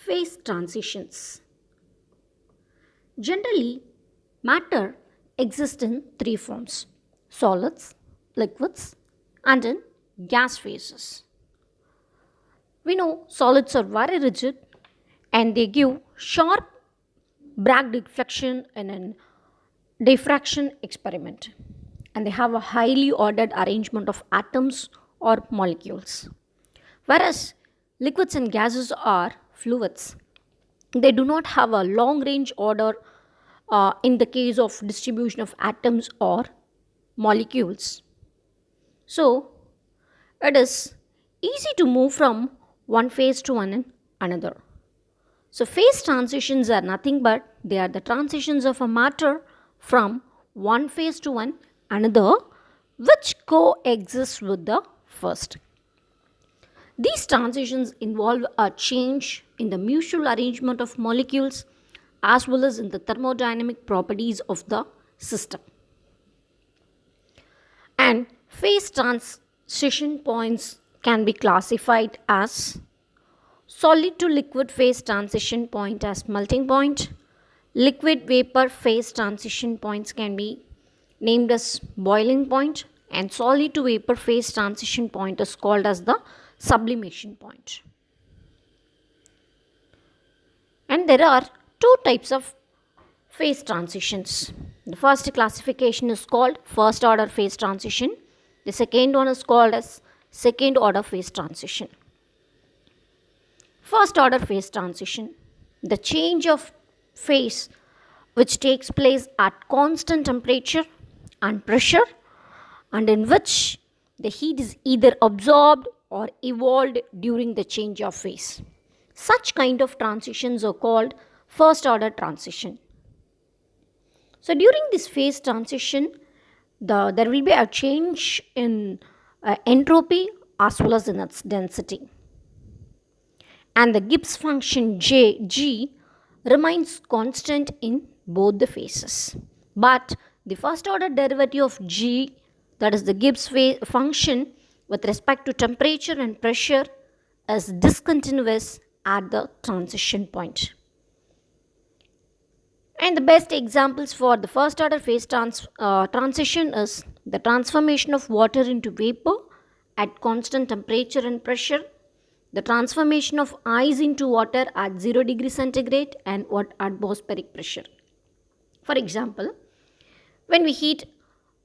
Phase transitions. Generally, matter exists in three forms: solids, liquids, and in gas phases. We know solids are very rigid and they give sharp Bragg deflection in a diffraction experiment, and they have a highly ordered arrangement of atoms or molecules. Whereas liquids and gases are fluids, they do not have a long range order in the case of distribution of atoms or molecules. So, it is easy to move from one phase to another. So, phase transitions are nothing but they are the transitions of a matter from one phase to another which coexist with the first. These transitions involve a change in the mutual arrangement of molecules as well as in the thermodynamic properties of the system. And phase transition points can be classified as solid to liquid phase transition point as melting point. Liquid vapor phase transition points can be named as boiling point, and solid to vapor phase transition point is called as the sublimation point. And there are two types of phase transitions. The first classification is called first order phase transition. The second one is called as second order phase transition. First order phase transition, the change of phase which takes place at constant temperature and pressure, and in which the heat is either absorbed or evolved during the change of phase. Such kind of transitions are called first order transition. So during this phase transition, there will be a change in entropy as well as in its density. And the Gibbs function G remains constant in both the phases. But the first order derivative of G, that is the Gibbs function with respect to temperature and pressure, is discontinuous at the transition point. And the best examples for the first order phase transition is the transformation of water into vapor at constant temperature and pressure, the transformation of ice into water at 0 degree centigrade and at atmospheric pressure. For example, when we heat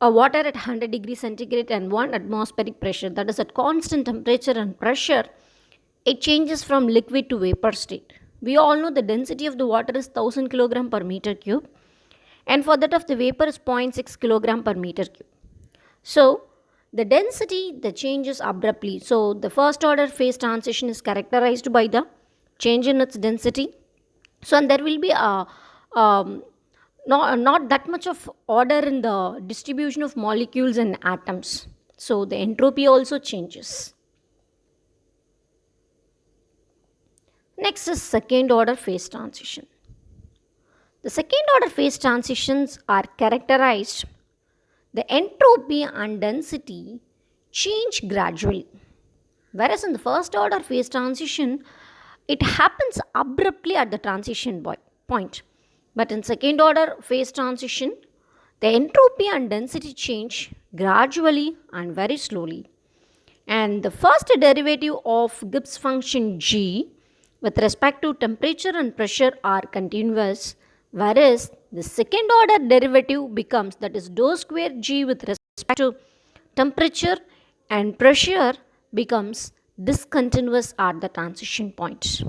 water at 100 degree centigrade and 1 atmospheric pressure, that is at constant temperature and pressure, it changes from liquid to vapor state. We all know the density of the water is 1000 kg per meter cube, and for that of the vapor is 0.6 kg per meter cube. So, the density that changes abruptly. So, the first order phase transition is characterized by the change in its density. So, and there will be not that much of order in the distribution of molecules and atoms. So, the entropy also changes. Next is second order phase transition. The second order phase transitions are characterized, the entropy and density change gradually. Whereas in the first order phase transition, it happens abruptly at the transition point. But in second order phase transition, the entropy and density change gradually and very slowly. And the first derivative of Gibbs function G with respect to temperature and pressure are continuous, whereas the second order derivative becomes, that is dou square G with respect to temperature and pressure, becomes discontinuous at the transition point.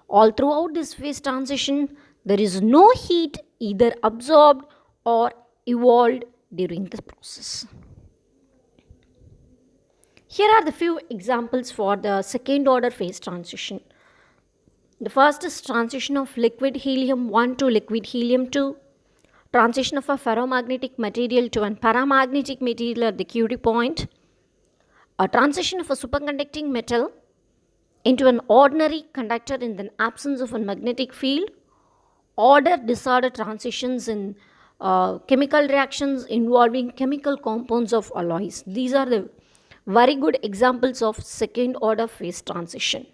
All throughout this phase transition, there is no heat either absorbed or evolved during the process. Here are the few examples for the second order phase transition. The first is transition of liquid helium-1 to liquid helium-2, transition of a ferromagnetic material to an paramagnetic material at the Curie point, a transition of a superconducting metal into an ordinary conductor in the absence of a magnetic field, order-disorder transitions in chemical reactions involving chemical compounds of alloys. These are the very good examples of second order phase transition.